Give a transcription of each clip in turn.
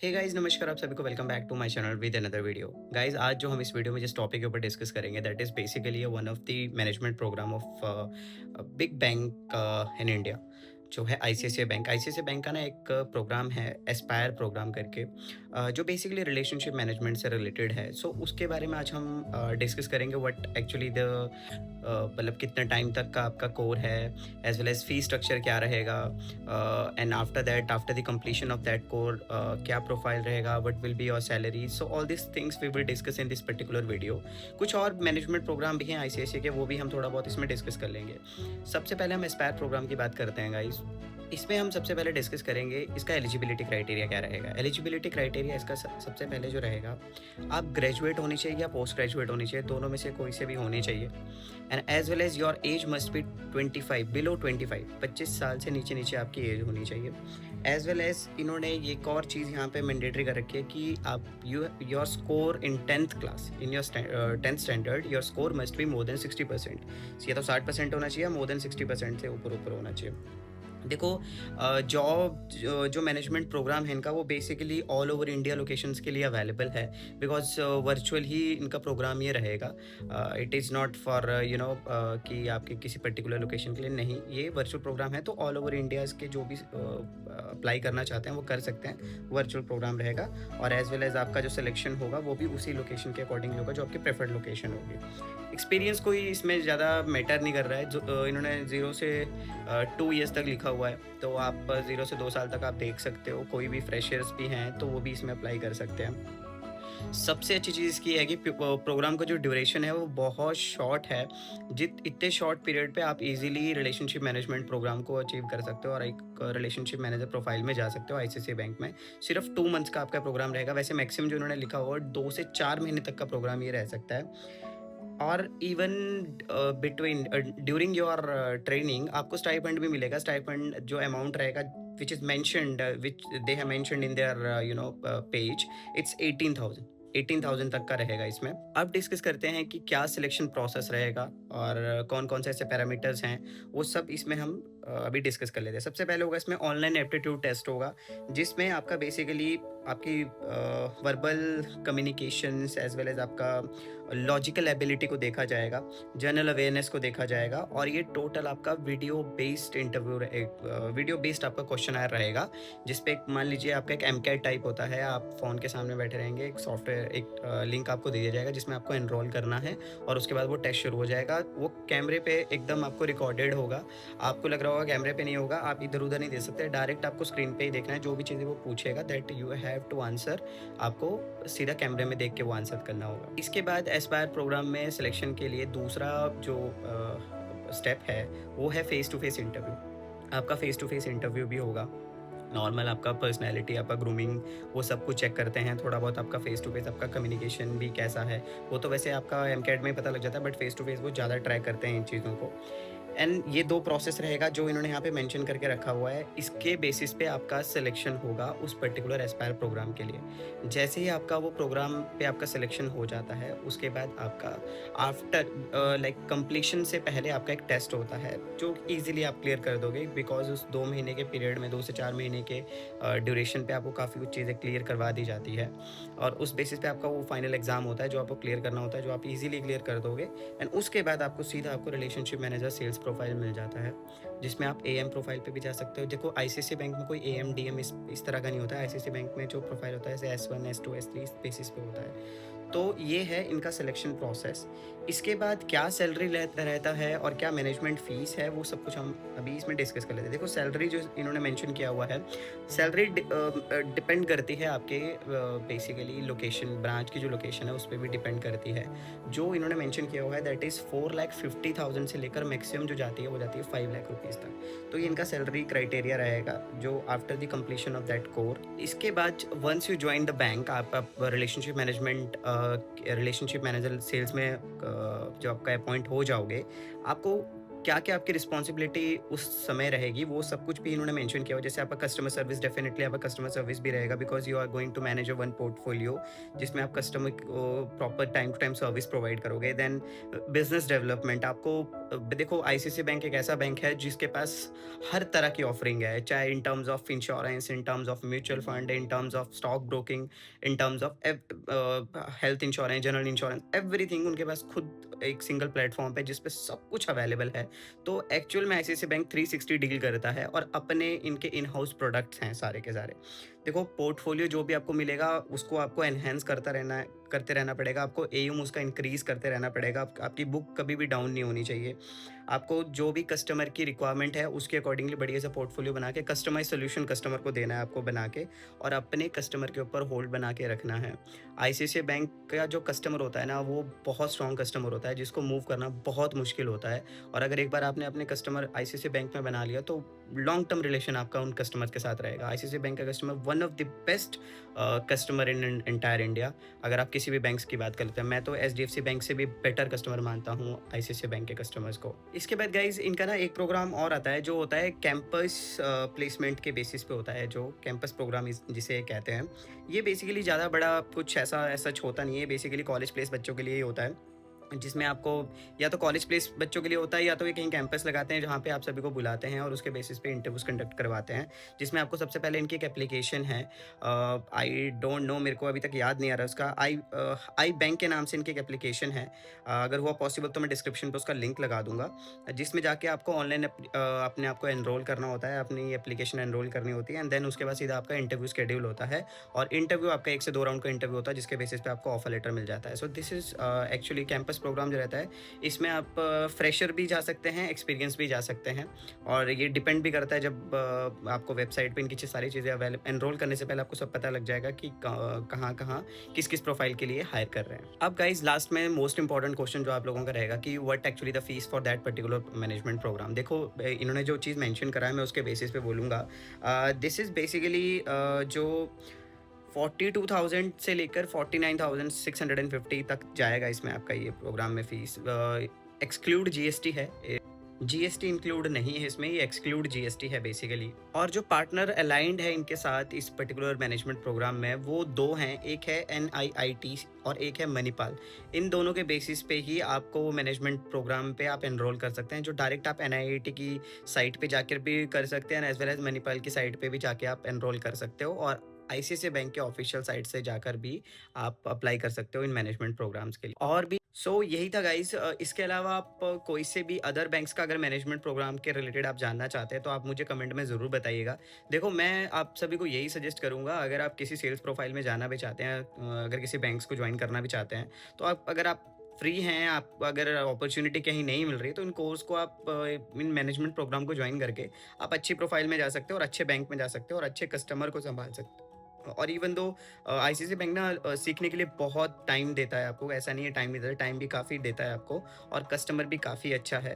Hey guys, नमस्कार। आप सभी को welcome back to my channel with another video. Guys, आज जो हम इस वीडियो में जिस टॉपिक के ऊपर डिस्कस करेंगे that is basically one of the management program of big bank in India, जो है आईसीआईसीआई बैंक। आईसीआईसीआई बैंक का ना एक प्रोग्राम है एस्पायर प्रोग्राम करके, जो बेसिकली रिलेशनशिप मैनेजमेंट से रिलेटेड है। सो उसके बारे में आज हम डिस्कस करेंगे व्हाट एक्चुअली द मतलब कितना टाइम तक का आपका कोर है, as well as fee structure क्या रहेगा, and after that, after the completion of that core क्या प्रोफाइल रहेगा, what will be your salary. So all this things we will discuss in this particular video. कुछ और management programme भी हैं ICICI के, वो भी हम थोड़ा बहुत इसमें डिस्कस कर लेंगे। सबसे पहले हम एस्पायर प्रोग्राम की बात करते हैं गाइस। इसमें हम सबसे पहले डिस्कस करेंगे इसका एलिजिबिलिटी क्राइटेरिया क्या रहेगा। एलिजिबिलिटी क्राइटेरिया इसका सबसे पहले जो रहेगा, आप ग्रेजुएट होनी चाहिए या पोस्ट ग्रेजुएट होनी चाहिए, दोनों में से कोई से भी होनी चाहिए। And as well as your age must be 25, below 25, 25 साल से नीचे नीचे आपकी एज होनी चाहिए। एज वेल एज इन्होंने ये एक और चीज़ यहाँ पे मैंडेटरी कर रखी है कि आप your score in 10th class, in your 10th standard, your score must be more than 60%। या तो 60% होना चाहिए, मोर देन 60% से ऊपर ऊपर होना चाहिए। देखो, जॉब जो मैनेजमेंट प्रोग्राम है इनका, वो basically all over India locations के लिए अवेलेबल है, बिकॉज वर्चुअल ही इनका प्रोग्राम ये रहेगा। इट इज़ नॉट फॉर कि आपके किसी पर्टिकुलर लोकेशन के लिए नहीं, ये वर्चुअल प्रोग्राम है, तो ऑल ओवर इंडिया के जो भी अप्लाई करना चाहते हैं वो कर सकते हैं। वर्चुअल प्रोग्राम रहेगा, और एज वेल एज आपका जो सिलेक्शन होगा वो भी उसी लोकेशन के अकॉर्डिंग होगा जो आपकी प्रेफर्ड लोकेशन होगी। एक्सपीरियंस कोई इसमें ज़्यादा मैटर नहीं कर रहा है, जो इन्होंने 0 से 2 ईयर्स तक लिखा हुआ है, तो आप 0 से 2 साल तक आप देख सकते हो। कोई भी फ्रेशर्स भी हैं तो वो भी इसमें अप्लाई कर सकते हैं। सबसे अच्छी चीज़ इसकी है कि प्रोग्राम का जो ड्यूरेशन है वो बहुत शॉर्ट है। जित इतने शॉर्ट पीरियड पे आप इजीली रिलेशनशिप मैनेजमेंट प्रोग्राम को अचीव कर सकते हो और एक रिलेशनशिप मैनेजर प्रोफाइल में जा सकते हो आईसीआईसीआई बैंक में। सिर्फ 2 मंथ्स का आपका प्रोग्राम रहेगा। वैसे मैक्सिमम जो उन्होंने लिखा हुआ है 2 से 4 महीने तक का प्रोग्राम ये रह सकता है। और even between during your training आपको स्टाइपेंड भी मिलेगा। स्टाइपेंड जो अमाउंट रहेगा which is mentioned, which they have mentioned in their page, it's 18,000। 18,000 तक का रहेगा इसमें। अब डिस्कस करते हैं कि क्या सिलेक्शन प्रोसेस रहेगा और कौन कौन से ऐसे पैरामीटर्स हैं, वो सब इसमें हम अभी डिस्कस कर लेते हैं। सबसे पहले होगा इसमें ऑनलाइन एप्टीट्यूड टेस्ट होगा, जिसमें आपका बेसिकली आपकी verbal communications as well as आपका लॉजिकल एबिलिटी को देखा जाएगा, जनरल अवेयरनेस को देखा जाएगा, और ये टोटल आपका video based interview, video based आपका क्वेश्चन आयर रहेगा, जिसपे मान लीजिए आपका एक एमकैट टाइप होता है, आप फ़ोन के सामने बैठे रहेंगे, एक सॉफ्टवेयर, एक लिंक आपको दे दिया जाएगा जिसमें आपको एनरोल करना है, और उसके बाद वो टेस्ट शुरू हो जाएगा। वो कैमरे पे एकदम आपको रिकॉर्डेड होगा। आपको लग रहा होगा कैमरे पे नहीं होगा, आप इधर उधर नहीं दे सकते, डायरेक्ट आपको स्क्रीन पे ही देखना है। जो भी चीज़ें वो पूछेगा that you have to answer, आपको सीधा कैमरे में देख के वो आंसर करना होगा। इसके बाद एस्पायर प्रोग्राम में सिलेक्शन के लिए दूसरा जो स्टेप है वो है फेस टू फेस इंटरव्यू। आपका फेस टू फेस इंटरव्यू भी होगा। नॉर्मल आपका पर्सनैलिटी, आपका ग्रूमिंग, वो सब कुछ चेक करते हैं। थोड़ा बहुत आपका फेस टू फेस आपका कम्युनिकेशन भी कैसा है, वो तो वैसे आपका एमकैट में ही पता लग जाता है, बट फेस टू फेस वो ज़्यादा ट्रैक करते हैं इन चीज़ों को। एंड ये 2 प्रोसेस रहेगा जो इन्होंने यहाँ पे मेंशन करके रखा हुआ है। इसके बेसिस पे आपका सिलेक्शन होगा उस पर्टिकुलर एस्पायर प्रोग्राम के लिए। जैसे ही आपका वो प्रोग्राम पे आपका सिलेक्शन हो जाता है, उसके बाद आपका आफ्टर लाइक कंप्लीशन से पहले आपका एक टेस्ट होता है जो ईज़िली आप क्लियर कर दोगे, बिकॉज़ उस 2 महीने के पीरियड में, 2 से 4 महीने के ड्यूरेशन पे आपको काफ़ी कुछ चीज़ें क्लियर करवा दी जाती है, और उस बेसिस पे आपका वो फाइनल एग्ज़ाम होता है जो आपको क्लियर करना होता है, जो आप ईज़िली क्लियर कर दोगे। एंड उसके बाद आपको सीधा आपको रिलेशनशिप मैनेजर सेल्स प्रोफाइल मिल जाता है, जिसमें आप एएम प्रोफाइल पे भी जा सकते हो। देखो, आईसीआईसीआई बैंक में कोई एएम डीएम इस तरह का नहीं होता है। आईसीआईसीआई बैंक में जो प्रोफाइल होता है जैसे S1 S2 S3 इस बेसिस पे होता है। तो ये है इनका सिलेक्शन प्रोसेस। इसके बाद क्या सैलरी रहता है और क्या मैनेजमेंट फ़ीस है, वो सब कुछ हम अभी इसमें डिस्कस कर लेते हैं। देखो, सैलरी जो इन्होंने मेंशन किया हुआ है, सैलरी डिपेंड करती है आपके बेसिकली लोकेशन, ब्रांच की जो लोकेशन है उस पे भी डिपेंड करती है। जो इन्होंने मेंशन किया हुआ है दैट इज़ 4,50,000 से लेकर मैक्सिमम जो जाती है वो जाती है 5 लाख रुपीज़ तक। तो ये इनका सैलरी क्राइटेरिया रहेगा जो after the completion of that core. इसके बाद once you join the bank, आप relationship management, relationship manager sales में जो आपका अपॉइंट हो जाओगे, आपको क्या-क्या आपकी रिस्पॉन्सिबिलिटी उस समय रहेगी, वो सब कुछ भी इन्होंने मेंशन किया हुआ है। जैसे आपका कस्टमर सर्विस, डेफिनिटली आपका कस्टमर सर्विस भी रहेगा, because you are going to manage a one portfolio, जिसमें आप कस्टमर को proper time to time service provide करोगे। देन बिज़नेस डेवलपमेंट आपको देखो, आईसीआईसीआई बैंक एक ऐसा बैंक है जिसके पास हर तरह की ऑफरिंग है, चाहे in terms of insurance, in terms of mutual fund, in terms of stock broking, in terms of health insurance, general insurance, everything उनके पास खुद एक सिंगल प्लेटफॉर्म पे जिस पे सब कुछ अवेलेबल है। तो एक्चुअल में आईसीआईसीआई बैंक 360 डील करता है और अपने इनके इन हाउस प्रोडक्ट्स हैं सारे के सारे। देखो, पोर्टफोलियो जो भी आपको मिलेगा उसको आपको एनहांस करते रहना पड़ेगा, आपको एयूम उसका इंक्रीज करते रहना पड़ेगा। आपकी बुक कभी भी डाउन नहीं होनी चाहिए। आपको जो भी कस्टमर की रिक्वायरमेंट है उसके अकॉर्डिंगली बढ़िया सा पोर्टफोलियो बना के कस्टमाइज सोल्यूशन कस्टमर को देना है आपको बना के, और अपने कस्टमर के ऊपर होल्ड बना के रखना है। आईसीआईसीआई बैंक का जो कस्टमर होता है ना, वो बहुत स्ट्रॉन्ग कस्टमर होता है जिसको मूव करना बहुत मुश्किल होता है। और अगर एक बार आपने अपने कस्टमर आईसीआईसीआई बैंक में बना लिया तो लॉन्ग टर्म रिलेशन आपका उन कस्टमर के साथ रहेगा। आईसीआईसीआई बैंक का customer one of the best customer in entire India. अगर आप किसी भी बैंक्स की बात करते हैं, मैं तो एचडीएफसी बैंक से भी बेटर कस्टमर मानता हूँ आईसीआईसीआई बैंक के कस्टमर्स को। इसके बाद गाइज इनका ना एक प्रोग्राम और आता है जो होता है कैंपस प्लेसमेंट के बेसिस पे होता है, जो कैंपस प्रोग्राम जिसे कहते हैं। ये बेसिकली ज़्यादा बड़ा कुछ ऐसा सच होता नहीं है, बेसिकली कॉलेज प्लेस बच्चों के लिए ही होता है, जिसमें आपको या तो कॉलेज प्लेस बच्चों के लिए होता है या तो ये कहीं कैंपस लगाते हैं जहाँ पे आप सभी को बुलाते हैं और उसके बेसिस पे इंटरव्यूज कंडक्ट करवाते हैं, जिसमें आपको सबसे पहले इनकी एक एप्लीकेशन है, आई डोंट नो, मेरे को अभी तक याद नहीं आ रहा उसका, आई बैंक के नाम से इनकी एक एप्लीकेशन है। अगर हुआ पॉसिबल तो मैं डिस्क्रिप्शन पे उसका लिंक लगा दूंगा, जिसमें जाके आपको ऑनलाइन अपने आप को एनरोल करना होता है, अपनी एप्लीकेशन एनरोल करनी होती है, एंड देन उसके बाद सीधा आपका इंटरव्यू शेड्यूल होता है। और इंटरव्यू आपका 1 से 2 राउंड का इंटरव्यू होता है, जिसके बेसिस पे आपको ऑफर लेटर मिल जाता है। So this is actually campus program जो रहता है, इसमें आप फ्रेशर भी जा सकते हैं, एक्सपीरियंस भी जा सकते हैं, और ये डिपेंड भी करता है जब आपको वेबसाइट पे इनकी सारी चीज़ें अवेलेबल, एनरोल करने से पहले आपको सब पता लग जाएगा कि कहाँ किस प्रोफाइल के लिए हायर कर रहे हैं। अब गाइज लास्ट में मोस्ट इंपॉर्टेंट क्वेश्चन जो आप लोगों का रहेगा कि what actually the fees for that particular management program. देखो, इन्होंने जो चीज़ मेंशन करा है मैं उसके बेसिस पे बोलूँगा। दिस इज़ बेसिकली जो 42,000 से लेकर 49,650 तक जाएगा इसमें आपका ये प्रोग्राम में फ़ीस। एक्सक्लूड जीएसटी है। जीएसटी इंक्लूड नहीं है इसमें, ये एक्सक्लूड जीएसटी है बेसिकली। और जो पार्टनर अलाइंड है इनके साथ इस पर्टिकुलर मैनेजमेंट प्रोग्राम में, वो 2 हैं, एक है एनआईआईटी और एक है मणिपाल। इन दोनों के बेसिस पे ही आपको वो मैनेजमेंट प्रोग्राम पे आप एनरोल कर सकते हैं, जो डायरेक्ट आप एनआईआईटी की साइट पे जाकर भी कर सकते हैं, एज वेल एज मणिपाल की साइट पे भी जाके आप एनरोल कर सकते हो, और आईसीआईसीआई बैंक के ऑफिशियल साइट से जाकर भी आप अप्लाई कर सकते हो इन मैनेजमेंट प्रोग्राम्स के लिए। और भी यही था गाइस। इसके अलावा आप कोई से भी अदर बैंक्स का अगर मैनेजमेंट प्रोग्राम के रिलेटेड आप जानना चाहते हैं तो आप मुझे कमेंट में ज़रूर बताइएगा। देखो, मैं आप सभी को यही सजेस्ट करूंगा, अगर आप किसी सेल्स प्रोफाइल में जाना भी चाहते हैं, अगर किसी बैंक्स को ज्वाइन करना भी चाहते हैं, तो अगर आप फ्री हैं, आप अगर अपॉर्चुनिटी कहीं नहीं मिल रही, तो इन कोर्स को आप इन मैनेजमेंट प्रोग्राम को ज्वाइन करके आप अच्छी प्रोफाइल में जा सकते हो और अच्छे बैंक में जा सकते हो और अच्छे कस्टमर को संभाल सकते हो। और इवन दो आईसीआईसीआई बैंक ना सीखने के लिए बहुत टाइम देता है आपको, ऐसा नहीं है टाइम नहीं देता, टाइम भी काफ़ी देता है आपको, और कस्टमर भी काफ़ी अच्छा है।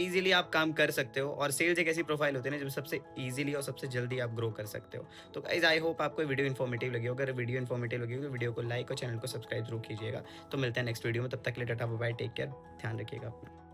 ईज़िली आप काम कर सकते हो, और सेल्स एक ऐसी प्रोफाइल होती है ना, जब सबसे ईज़िली और सबसे जल्दी आप ग्रो कर सकते हो। तो गाइज़, आई होप आपको वीडियो इन्फॉर्मेटिव लगी हो। अगर वीडियो इन्फॉर्मेटिव लगी हो तो वीडियो को लाइक और चैनल को सब्सक्राइब ज़रूर कीजिएगा। तो मिलते हैं नेक्स्ट वीडियो में, तब तक के लिए tata bye bye, take care, ध्यान रखिएगा अपना।